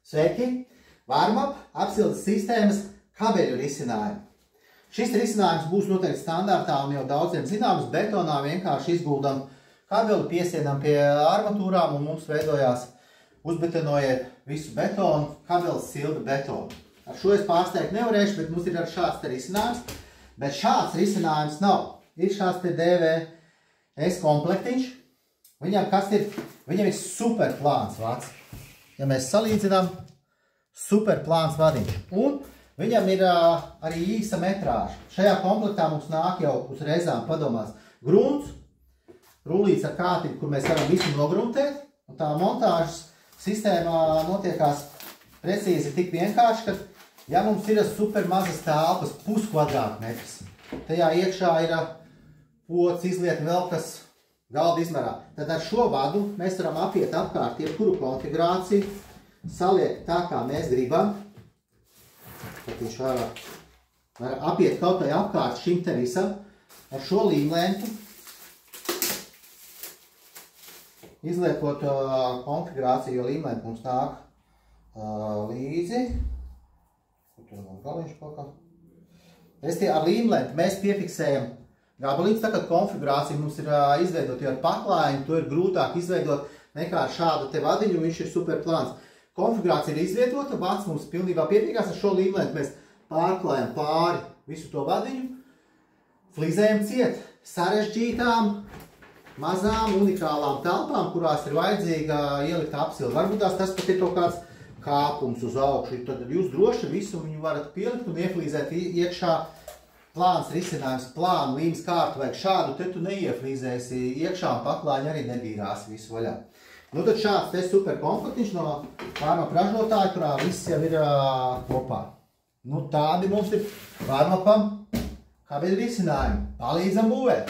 Sveiki! Warmup apsildes sistēmas kabeļu risinājumi. Šis risinājums būs noteikti standartā un jau daudziem zināms. Betonā vienkārši izguldam kabeli, piesienam pie armatūrām un mums veidojās uzbetonojiet visu betonu, kabelis silda betonu. Ar šo es pārsteigt nevarēšu, bet mums ir ar šāds te risinājums. Bet šāds risinājums nav. Ir šāds te DVS komplektiņš. Viņam kas ir? Viņam ir super plāns vads. Ja mēs salīdzinām, super plāns vadiņš. Un viņam ir arī īsa metrāža. Šajā komplektā mums nāk jau uz reizām padomās grunts, rullīts ar kārtību, kur mēs varam visu nogruntēt. Un tā montāžas sistēmā notiekās precīzi tik vienkārši, ka ja mums ir super mazas telpas, puskvadrātmetrs, tajā iekšā ir pods, izlieta vēl kas galda izmērā, tad ar šo vadu mēs varam apiet apkārt jebkuru konfigurāciju, saliekt tā, kā mēs gribam. Tad viņš var apiet kaut vai apkārt šim te visam ar šo līmlentu, izliekot konfigurāciju, jo līmlenti mums nāk līdzi. Tur mums galiņš pakā. Ar līmlenti mēs piefiksējam gabaliņus, tā kā konfigurācija mums ir izveidot jau ar paklājiņu, to ir grūtāk izveidot nekā ar šādu te vadiņu, viņš ir super plāns. Konfigurācija ir izvietota, vads mums pilnībā pietiekās, ar šo līmlentu mēs pārklājam pāri visu to vadiņu, flizējam ciet sarežģītām, mazām, unikālām telpām, kurās ir vajadzīga ielikt apsildi. Varbūt tas pat ir kaut kāds kāpums uz augšu, tad jūs droši visu viņu varat pielikt un ieflīzēt iekšā. Plāns risinājums, plānu līmes kārtu vajag šādu, te tu neieflīzēsi iekšā un paklāņi arī nebīrās visu vaļā. Nu tad šāds te super komfortiņš no Warmup ražotāja, kurā viss jau ir kopā. Nu tādi mums ir Warmupam kabeļu risinājumi. Palīdzam būvēt!